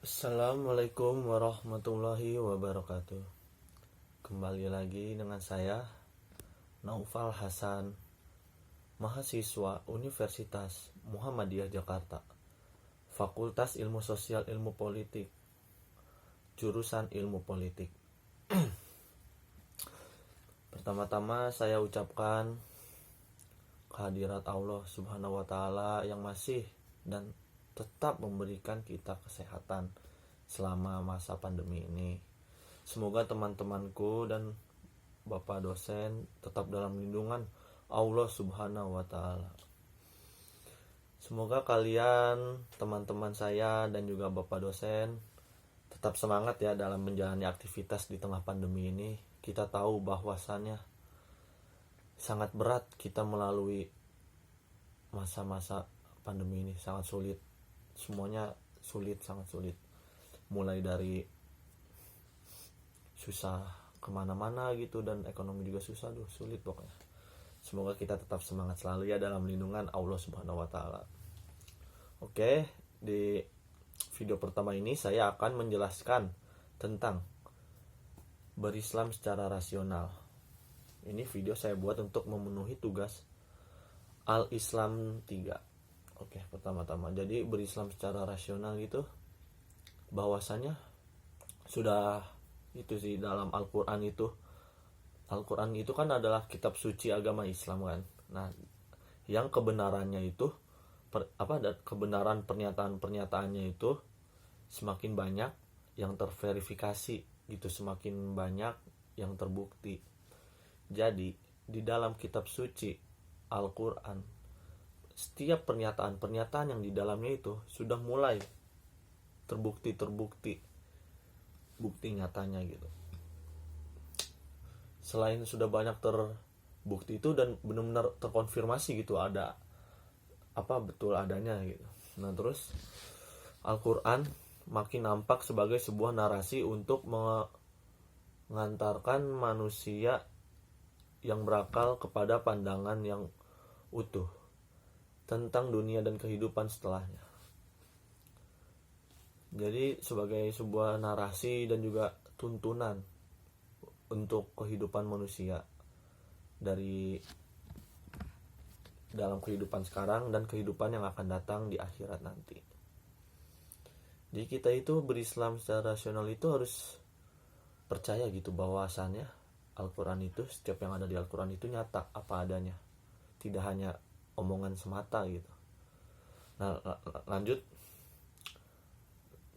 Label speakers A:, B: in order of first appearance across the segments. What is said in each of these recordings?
A: Assalamualaikum warahmatullahi wabarakatuh. Kembali lagi dengan saya Naufal Hasan, mahasiswa Universitas Muhammadiyah Jakarta, Fakultas Ilmu Sosial Ilmu Politik, jurusan Ilmu Politik. Pertama-tama saya ucapkan kehadirat Allah Subhanahu wa taala yang masih dan tetap memberikan kita kesehatan selama masa pandemi ini. Semoga teman-temanku dan Bapak dosen tetap dalam lindungan Allah Subhanahu wa taala. Semoga kalian, teman-teman saya dan juga Bapak dosen tetap semangat ya dalam menjalani aktivitas di tengah pandemi ini. Kita tahu bahwasannya sangat berat kita melalui masa-masa pandemi ini, sangat sulit. Semuanya sulit, sangat sulit. Mulai dari susah kemana-mana gitu, dan ekonomi juga susah, sulit pokoknya. Semoga kita tetap semangat selalu ya dalam lindungan Allah Subhanahu wa taala. Oke, di video pertama ini saya akan menjelaskan tentang berislam secara rasional. Ini video saya buat untuk memenuhi tugas Al-Islam 3. Oke, pertama-tama, jadi berislam secara rasional gitu, bahwasannya sudah itu sih dalam Al-Quran itu kan adalah kitab suci agama Islam kan. Nah, yang kebenarannya itu kebenaran pernyataan-pernyataannya itu semakin banyak yang terverifikasi gitu, semakin banyak yang terbukti. Jadi di dalam kitab suci Al-Quran, setiap pernyataan-pernyataan yang di dalamnya itu sudah mulai terbukti bukti nyatanya gitu. Selain sudah banyak terbukti itu dan benar-benar terkonfirmasi gitu, ada betul adanya gitu. Nah, terus Al-Quran makin nampak sebagai sebuah narasi untuk mengantarkan manusia yang berakal kepada pandangan yang utuh tentang dunia dan kehidupan setelahnya. Jadi sebagai sebuah narasi dan juga tuntunan untuk kehidupan manusia dari dalam kehidupan sekarang dan kehidupan yang akan datang di akhirat nanti. Jadi kita itu berislam secara rasional itu harus percaya gitu bahwasannya Al-Quran itu, setiap yang ada di Al-Quran itu nyata apa adanya, tidak hanya omongan semata gitu. Nah, lanjut,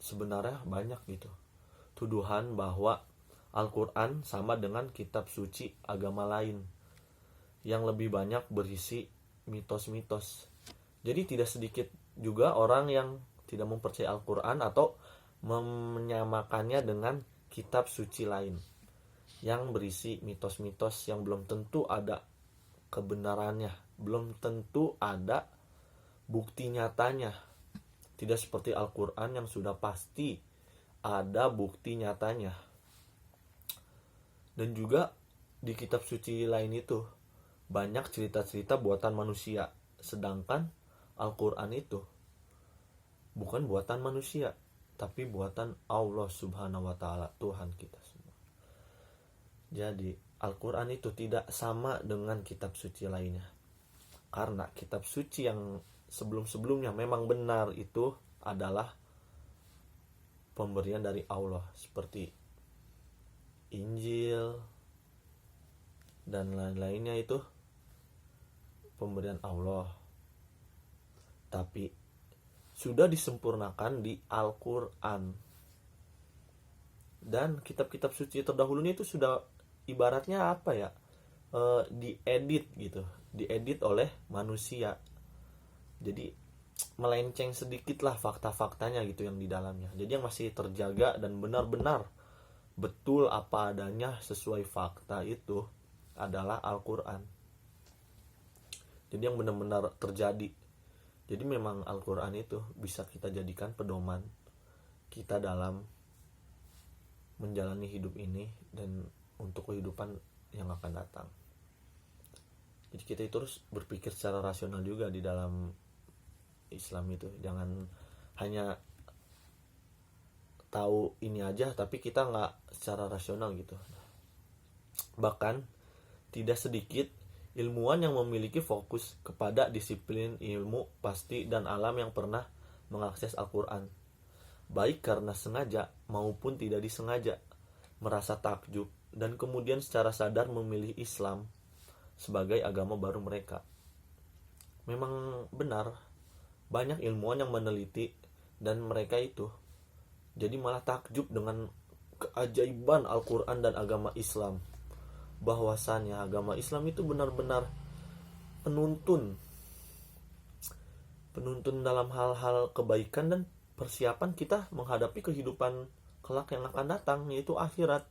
A: sebenarnya banyak gitu tuduhan bahwa Al-Quran sama dengan kitab suci agama lain yang lebih banyak berisi mitos-mitos. Jadi tidak sedikit juga orang yang tidak mempercayai Al-Quran atau menyamakannya dengan kitab suci lain yang berisi mitos-mitos yang belum tentu ada kebenarannya, belum tentu ada bukti nyatanya. Tidak seperti Al-Quran yang sudah pasti ada bukti nyatanya. Dan juga di kitab suci lain itu banyak cerita-cerita buatan manusia, sedangkan Al-Quran itu bukan buatan manusia, tapi buatan Allah Subhanahu wa taala, Tuhan kita semua. Jadi Al-Quran itu tidak sama dengan kitab suci lainnya, karena kitab suci yang sebelum-sebelumnya memang benar itu adalah pemberian dari Allah, seperti Injil dan lain-lainnya itu pemberian Allah, tapi sudah disempurnakan di Al-Quran. Dan kitab-kitab suci terdahulunya itu sudah ibaratnya diedit gitu, diedit oleh manusia. Jadi melenceng sedikit lah fakta-faktanya gitu yang di dalamnya. Jadi yang masih terjaga dan benar-benar betul apa adanya sesuai fakta itu adalah Al-Quran. Jadi yang benar-benar terjadi. Jadi memang Al-Quran itu bisa kita jadikan pedoman kita dalam menjalani hidup ini dan untuk kehidupan yang akan datang. Jadi kita itu harus berpikir secara rasional juga di dalam Islam itu. Jangan hanya tahu ini aja tapi kita nggak secara rasional gitu. Bahkan tidak sedikit ilmuwan yang memiliki fokus kepada disiplin ilmu pasti dan alam yang pernah mengakses Al-Quran, baik karena sengaja maupun tidak disengaja, merasa takjub dan kemudian secara sadar memilih Islam sebagai agama baru mereka. Memang benar, banyak ilmuwan yang meneliti dan mereka itu jadi malah takjub dengan keajaiban Al-Quran dan agama Islam. Bahwasannya agama Islam itu benar-benar penuntun dalam hal-hal kebaikan dan persiapan kita menghadapi kehidupan kelak yang akan datang, yaitu akhirat.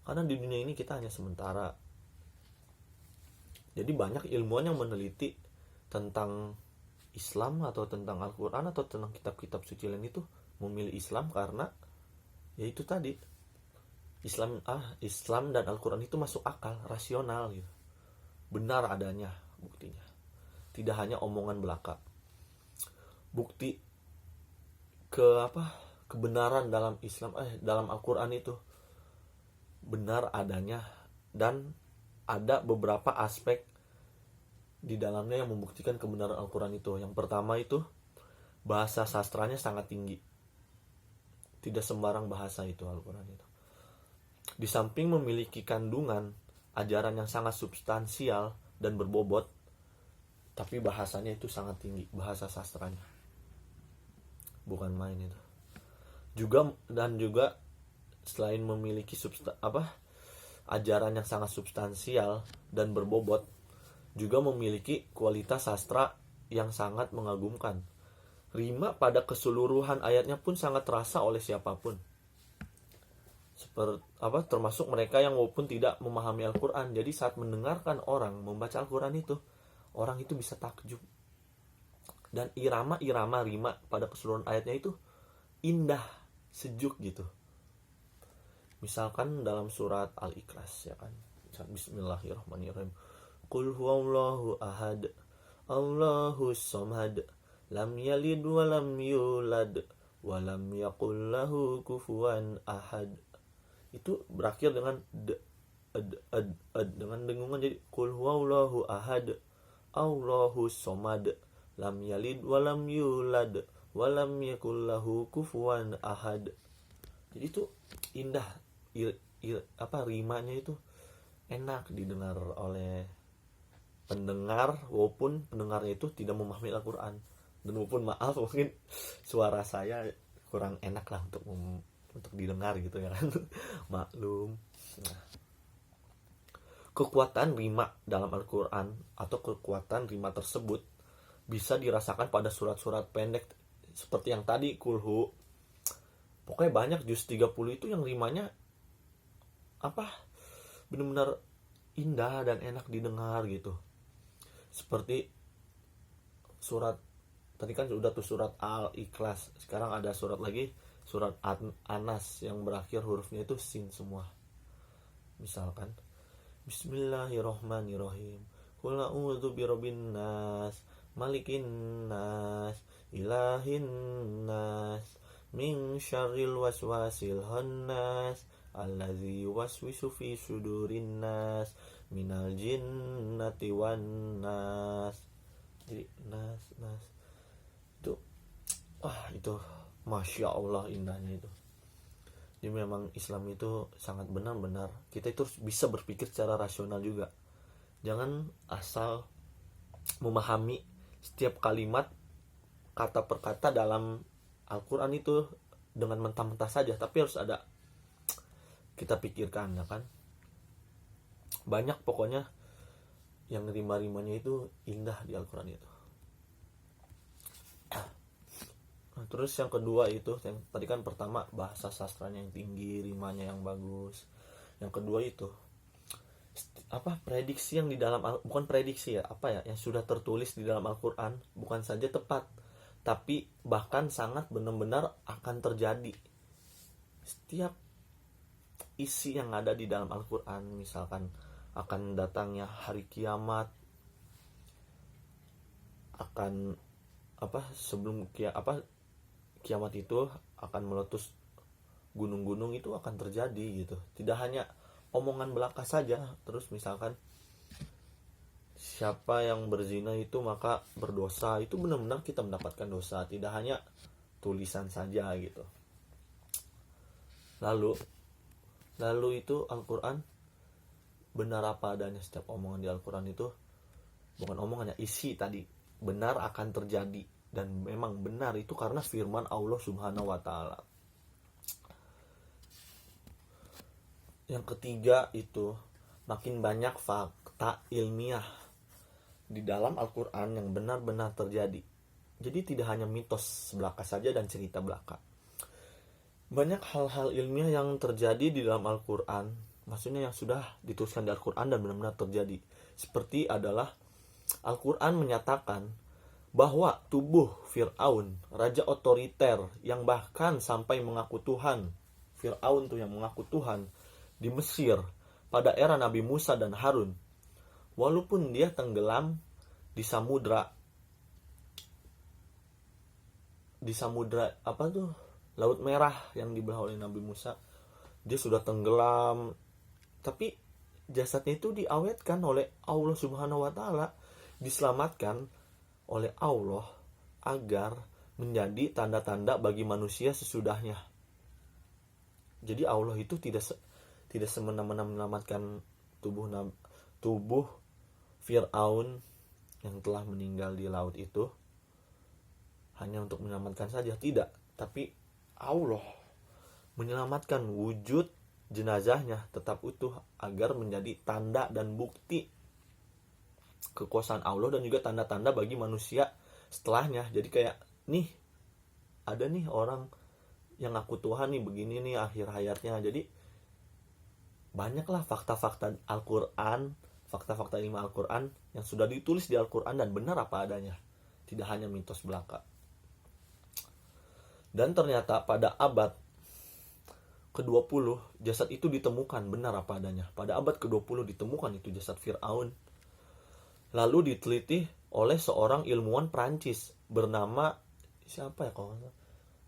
A: Karena di dunia ini kita hanya sementara. Jadi banyak ilmuwan yang meneliti tentang Islam atau tentang Al-Quran atau tentang kitab-kitab suci lain itu memilih Islam karena yaitu tadi Islam dan Al-Quran itu masuk akal, rasional gitu. Benar adanya buktinya. Tidak hanya omongan belaka. Bukti kebenaran dalam Islam dalam Al-Quran itu benar adanya dan ada beberapa aspek di dalamnya yang membuktikan kebenaran Al-Quran itu. Yang pertama itu bahasa sastranya sangat tinggi. Tidak sembarang bahasa itu Al-Quran itu. Di samping memiliki kandungan ajaran yang sangat substansial dan berbobot, tapi bahasanya itu sangat tinggi, bahasa sastranya. Bukan main itu. Juga selain memiliki ajaran yang sangat substansial dan berbobot, juga memiliki kualitas sastra yang sangat mengagumkan. Rima pada keseluruhan ayatnya pun sangat terasa oleh siapapun. Termasuk mereka yang walaupun tidak memahami Al-Quran. Jadi saat mendengarkan orang membaca Al-Quran itu, orang itu bisa takjub. Dan rima pada keseluruhan ayatnya itu indah, sejuk gitu. Misalkan dalam surat Al-Ikhlas ya kan. Bismillahirrahmanirrahim. Qul huwallahu ahad, Allahus samad, lam yalid wa lam yulad wa lam yakul lahu kufuwan ahad. Itu berakhir dengan dengan dengungan, jadi qul huwallahu ahad, Allahus samad, lam yalid wa lam yulad wa lam yakul lahu kufuwan ahad. Jadi itu indah, rimanya itu enak didengar oleh pendengar walaupun pendengarnya itu tidak memahami Al-Quran. Dan walaupun maaf mungkin suara saya kurang enak lah untuk didengar gitu ya kan. Maklum. Nah, kekuatan rima dalam Al-Quran atau kekuatan rima tersebut bisa dirasakan pada surat-surat pendek seperti yang tadi kulhu. Pokoknya banyak juz 30 itu yang rimanya benar-benar indah dan enak didengar gitu. Seperti surat tadi kan udah tuh surat Al-Ikhlas. Sekarang ada surat lagi, surat Anas yang berakhir hurufnya itu sin semua. Misalkan Bismillahirrahmanirrahim. Qul a'udzu birabbin nas, malikin nas, ilahin nas, min syarril waswasil khannas, allazi waswisu fi sudurin nas, minal jinnati wan nas. Jadi nas itu masya Allah indahnya itu. Jadi memang Islam itu sangat benar-benar kita itu bisa berpikir secara rasional juga. Jangan asal memahami setiap kalimat kata per kata dalam Al-Quran itu dengan mentah-mentah saja, tapi harus ada kita pikirkan ya kan. Banyak pokoknya yang rima-rimanya itu indah di Al-Quran itu. Nah, terus yang kedua itu yang tadi kan pertama bahasa sastranya yang tinggi, rimanya yang bagus. Yang kedua itu prediksi yang di dalam bukan prediksi ya, yang sudah tertulis di dalam Al-Quran bukan saja tepat, tapi bahkan sangat benar-benar akan terjadi. Setiap isi yang ada di dalam Al-Quran, misalkan akan datangnya hari kiamat, akan kiamat itu akan meletus gunung-gunung itu akan terjadi gitu. Tidak hanya omongan belaka saja. Terus misalkan siapa yang berzina itu maka berdosa, itu benar-benar kita mendapatkan dosa, tidak hanya tulisan saja gitu. Lalu itu Al-Quran benar apa adanya. Setiap omongan di Al-Quran itu bukan omongannya, isi tadi benar akan terjadi, dan memang benar itu karena firman Allah Subhanahu wa taala. Yang ketiga itu makin banyak fakta ilmiah di dalam Al-Quran yang benar-benar terjadi. Jadi tidak hanya mitos belaka saja dan cerita belaka. Banyak hal-hal ilmiah yang terjadi di dalam Al-Quran, maksudnya yang sudah dituliskan di Al-Quran dan benar-benar terjadi. Seperti adalah Al-Quran menyatakan bahwa tubuh Fir'aun, raja otoriter yang bahkan sampai mengaku Tuhan, Fir'aun tuh yang mengaku Tuhan di Mesir pada era Nabi Musa dan Harun, walaupun dia tenggelam di samudra apa tuh, Laut Merah yang dibelah oleh Nabi Musa, dia sudah tenggelam, tapi jasadnya itu diawetkan oleh Allah Subhanahu wa taala, diselamatkan oleh Allah agar menjadi tanda-tanda bagi manusia sesudahnya. Jadi Allah itu tidak semena-mena menyelamatkan tubuh Fir'aun yang telah meninggal di laut itu hanya untuk menyelamatkan saja, tidak, tapi Allah menyelamatkan wujud jenazahnya tetap utuh agar menjadi tanda dan bukti kekuasaan Allah dan juga tanda-tanda bagi manusia setelahnya. Jadi kayak nih, ada nih orang yang ngaku Tuhan nih, begini nih akhir hayatnya. Jadi banyaklah fakta-fakta Al-Quran, fakta-fakta ilmu Al-Quran yang sudah ditulis di Al-Quran dan benar apa adanya, tidak hanya mitos belaka. Dan ternyata pada abad ke-20 jasad itu ditemukan benar apa adanya. Pada abad ke-20 ditemukan itu jasad Fir'aun. Lalu diteliti oleh seorang ilmuwan Prancis bernama siapa ya kalau nggak salah.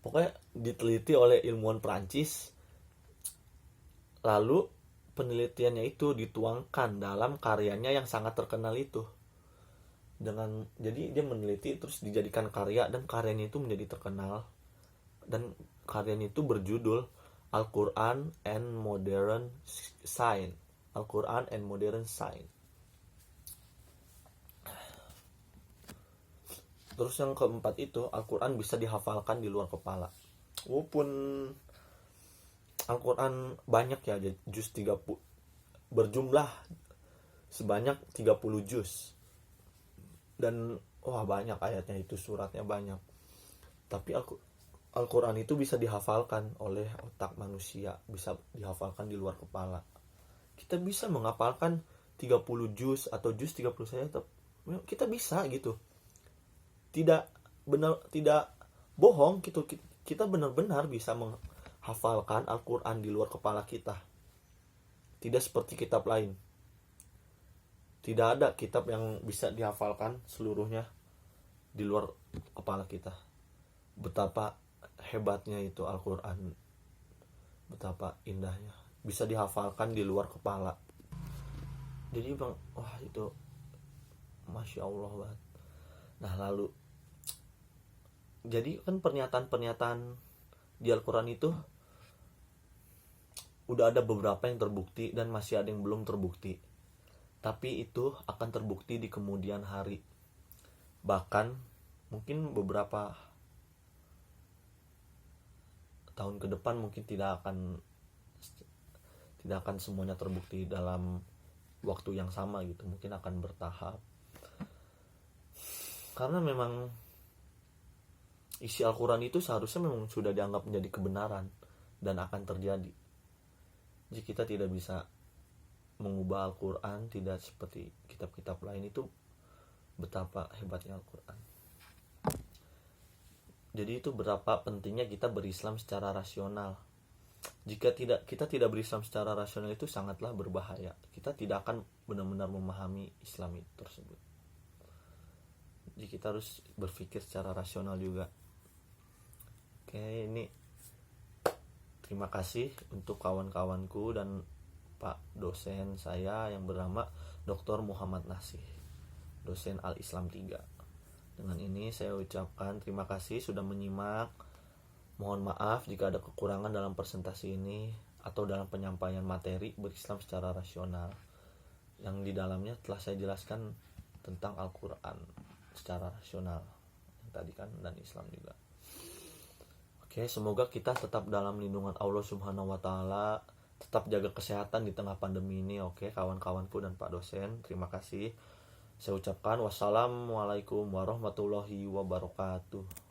A: Pokoknya diteliti oleh ilmuwan Prancis. Lalu penelitiannya itu dituangkan dalam karyanya yang sangat terkenal itu. Jadi dia meneliti terus dijadikan karya, dan karyanya itu menjadi terkenal. Dan karyanya itu berjudul Al-Quran and Modern Science. Al-Quran and Modern Science. Terus yang keempat itu, Al-Quran bisa dihafalkan di luar kepala. Walaupun Al-Quran banyak ya, juz 30 berjumlah sebanyak 30 juz. Dan banyak ayatnya itu, suratnya banyak. Tapi Al-Quran itu bisa dihafalkan oleh otak manusia, bisa dihafalkan di luar kepala. Kita bisa menghafalkan 30 juz atau juz 30 saja, kita bisa gitu. Tidak bohong gitu, kita benar-benar bisa menghafalkan Al-Quran di luar kepala kita. Tidak seperti kitab lain. Tidak ada kitab yang bisa dihafalkan seluruhnya di luar kepala kita. Betapa hebatnya itu Al-Quran, betapa indahnya, bisa dihafalkan di luar kepala. Jadi itu Masya Allah banget. Nah lalu, jadi kan pernyataan-pernyataan di Al-Quran itu udah ada beberapa yang terbukti dan masih ada yang belum terbukti. Tapi itu akan terbukti di kemudian hari. Bahkan mungkin beberapa tahun ke depan mungkin tidak akan semuanya terbukti dalam waktu yang sama gitu. Mungkin akan bertahap. Karena memang isi Al-Quran itu seharusnya memang sudah dianggap menjadi kebenaran dan akan terjadi. Jadi kita tidak bisa mengubah Al-Quran, tidak seperti kitab-kitab lain. Itu betapa hebatnya Al-Quran. Jadi itu berapa pentingnya kita berislam secara rasional. Jika kita tidak berislam secara rasional, itu sangatlah berbahaya. Kita tidak akan benar-benar memahami Islam itu tersebut. Jadi kita harus berpikir secara rasional juga. Oke, ini terima kasih untuk kawan-kawanku dan Pak dosen saya yang bernama Dr. Muhammad Nasih, dosen Al-Islam 3. Dengan ini saya ucapkan terima kasih sudah menyimak. Mohon maaf jika ada kekurangan dalam presentasi ini atau dalam penyampaian materi berislam secara rasional, yang di dalamnya telah saya jelaskan tentang Al-Quran secara rasional yang tadi kan, dan Islam juga. Oke, semoga kita tetap dalam lindungan Allah Subhanahu wa taala, tetap jaga kesehatan di tengah pandemi ini. Oke, kawan-kawanku dan Pak dosen, terima kasih. Saya ucapkan wassalamualaikum warahmatullahi wabarakatuh.